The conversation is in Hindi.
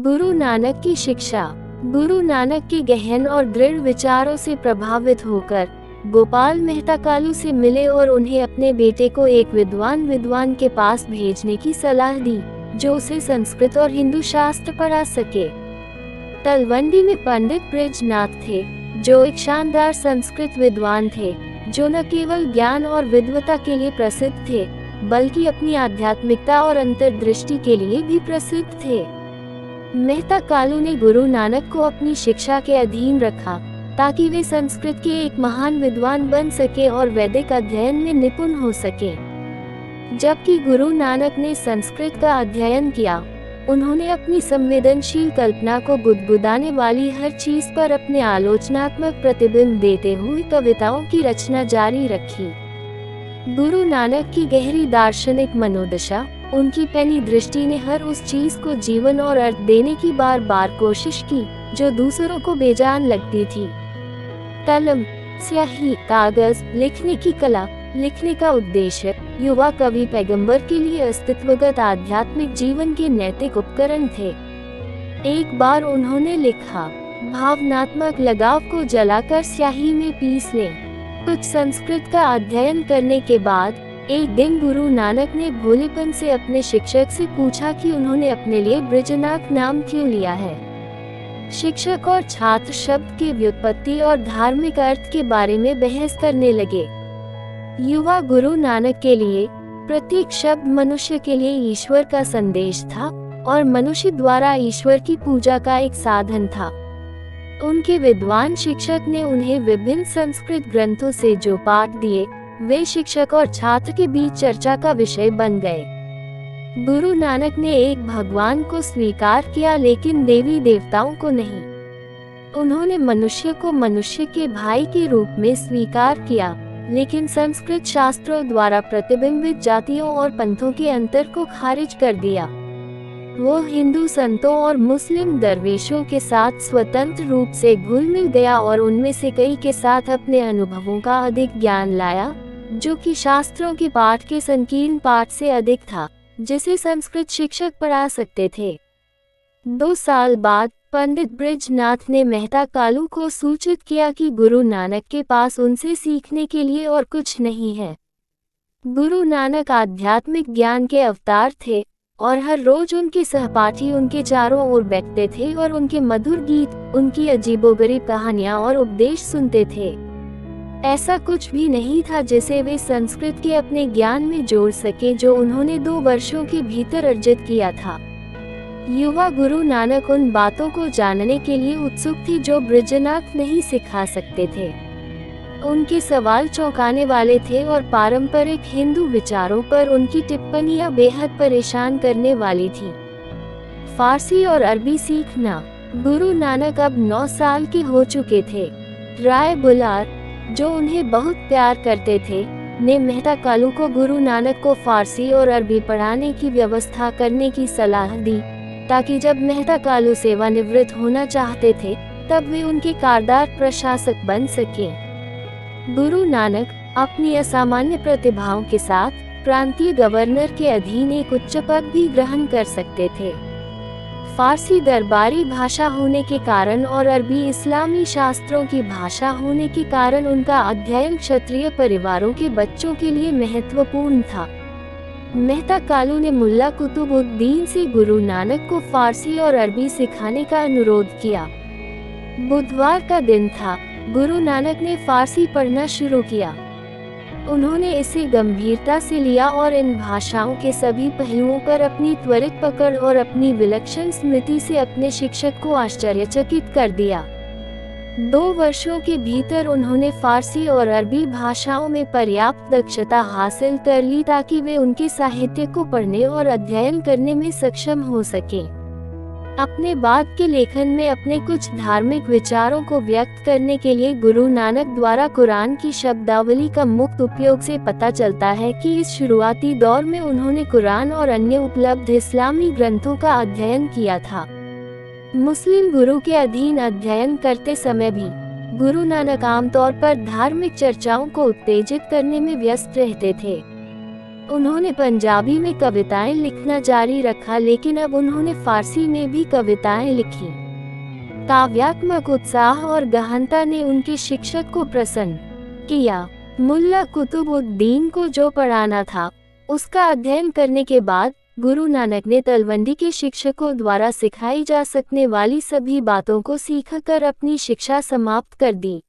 गुरु नानक की शिक्षा। गुरु नानक के गहन और दृढ़ विचारों से प्रभावित होकर गोपाल मेहता कालू से मिले और उन्हें अपने बेटे को एक विद्वान के पास भेजने की सलाह दी, जो उसे संस्कृत और हिंदू शास्त्र पढ़ा सके। तलवंडी में पंडित बृजनाथ थे, जो एक शानदार संस्कृत विद्वान थे, जो न केवल ज्ञान और विद्वता के लिए प्रसिद्ध थे, बल्कि अपनी आध्यात्मिकता और अंतर्दृष्टि के लिए भी प्रसिद्ध थे। मेहता कालू ने गुरु नानक को अपनी शिक्षा के अधीन रखा, ताकि वे संस्कृत के एक महान विद्वान बन सके और वैदिक अध्ययन में निपुण हो सके। जबकि गुरु नानक ने संस्कृत का अध्ययन किया, उन्होंने अपनी संवेदनशील कल्पना को गुदगुदाने वाली हर चीज पर अपने आलोचनात्मक प्रतिबिंब देते हुए कविताओं की रचना जारी रखी। गुरु नानक की गहरी दार्शनिक मनोदशा, उनकी पैनी दृष्टि ने हर उस चीज को जीवन और अर्थ देने की बार बार कोशिश की, जो दूसरों को बेजान लगती थी। कलम, स्याही, कागज, लिखने की कला, लिखने का उद्देश्य, युवा कवि पैगंबर के लिए अस्तित्वगत आध्यात्मिक जीवन के नैतिक उपकरण थे। एक बार उन्होंने लिखा, भावनात्मक लगाव को जलाकर स्याही में पीस लें। कुछ संस्कृत का अध्ययन करने के बाद एक दिन गुरु नानक ने भोलेपन से अपने शिक्षक से पूछा कि उन्होंने अपने लिए बृजनाथ नाम क्यों लिया है। शिक्षक और छात्र शब्द की व्युत्पत्ति और धार्मिक अर्थ के बारे में बहस करने लगे। युवा गुरु नानक के लिए प्रत्येक शब्द मनुष्य के लिए ईश्वर का संदेश था और मनुष्य द्वारा ईश्वर की पूजा का एक साधन था। उनके विद्वान शिक्षक ने उन्हें विभिन्न संस्कृत ग्रंथों से जो पाठ दिए, वे शिक्षक और छात्र के बीच चर्चा का विषय बन गए। गुरु नानक ने एक भगवान को स्वीकार किया, लेकिन देवी देवताओं को नहीं। उन्होंने मनुष्य को मनुष्य के भाई के रूप में स्वीकार किया, लेकिन संस्कृत शास्त्रों द्वारा प्रतिबिंबित जातियों और पंथों के अंतर को खारिज कर दिया। वो हिंदू संतों और मुस्लिम दरवेशों के साथ स्वतंत्र रूप से घुल मिल गया और उनमें से कई के साथ अपने अनुभवों का अधिक ज्ञान लाया, जो कि शास्त्रों के पाठ के संकीर्ण पाठ से अधिक था, जिसे संस्कृत शिक्षक पढ़ा सकते थे। 2 साल बाद पंडित बृजनाथ ने मेहता कालू को सूचित किया कि गुरु नानक के पास उनसे सीखने के लिए और कुछ नहीं है। गुरु नानक आध्यात्मिक ज्ञान के अवतार थे और हर रोज उनके सहपाठी उनके चारों ओर बैठते थे और उनके मधुर गीत, उनकी अजीबोगरीब कहानियां और उपदेश सुनते थे। ऐसा कुछ भी नहीं था जिसे वे संस्कृत के अपने ज्ञान में जोड़ सके, जो उन्होंने 2 वर्षों के भीतर अर्जित किया था। युवा गुरु नानक उन बातों को जानने के लिए उत्सुक थे जो बृजनाथ नहीं सिखा सकते थे। उनके सवाल चौंकाने वाले थे और पारंपरिक हिंदू विचारों पर उनकी टिप्पणियां बेहद परेशान करने वाली थी। फारसी और अरबी सीखना। गुरु नानक अब 9 साल के हो चुके थे। राय बुलार, जो उन्हें बहुत प्यार करते थे, ने मेहता कालू को गुरु नानक को फारसी और अरबी पढ़ाने की व्यवस्था करने की सलाह दी, ताकि जब मेहता कालू सेवानिवृत्त होना चाहते थे, तब वे उनके कारदार प्रशासक बन सकें। गुरु नानक अपनी असामान्य प्रतिभाओं के साथ प्रांतीय गवर्नर के अधीन एक उच्च पद भी ग्रहण कर सकते थे। फारसी दरबारी भाषा होने के कारण और अरबी इस्लामी शास्त्रों की भाषा होने के कारण उनका अध्ययन क्षत्रिय परिवारों के बच्चों के लिए महत्वपूर्ण था। मेहता कालू ने मुल्ला कुतुबुद्दीन से गुरु नानक को फारसी और अरबी सिखाने का अनुरोध किया। बुधवार का दिन था। गुरु नानक ने फारसी पढ़ना शुरू किया। उन्होंने इसे गंभीरता से लिया और इन भाषाओं के सभी पहलुओं पर अपनी त्वरित पकड़ और अपनी विलक्षण स्मृति से अपने शिक्षक को आश्चर्यचकित कर दिया। 2 वर्षों के भीतर उन्होंने फारसी और अरबी भाषाओं में पर्याप्त दक्षता हासिल कर ली, ताकि वे उनके साहित्य को पढ़ने और अध्ययन करने में सक्षम हो सकें। अपने बाद के लेखन में अपने कुछ धार्मिक विचारों को व्यक्त करने के लिए गुरु नानक द्वारा कुरान की शब्दावली का मुक्त उपयोग से पता चलता है कि इस शुरुआती दौर में उन्होंने कुरान और अन्य उपलब्ध इस्लामी ग्रंथों का अध्ययन किया था। मुस्लिम गुरु के अधीन अध्ययन करते समय भी गुरु नानक आमतौर पर धार्मिक चर्चाओं को उत्तेजित करने में व्यस्त रहते थे। उन्होंने पंजाबी में कविताएं लिखना जारी रखा, लेकिन अब उन्होंने फारसी में भी कविताएं लिखी। काव्यात्मक उत्साह और गहनता ने उनके शिक्षक को प्रसन्न किया। मुल्ला कुतुबुद्दीन को जो पढ़ाना था, उसका अध्ययन करने के बाद गुरु नानक ने तलवंडी के शिक्षकों द्वारा सिखाई जा सकने वाली सभी बातों को सीखकर अपनी शिक्षा समाप्त कर दी।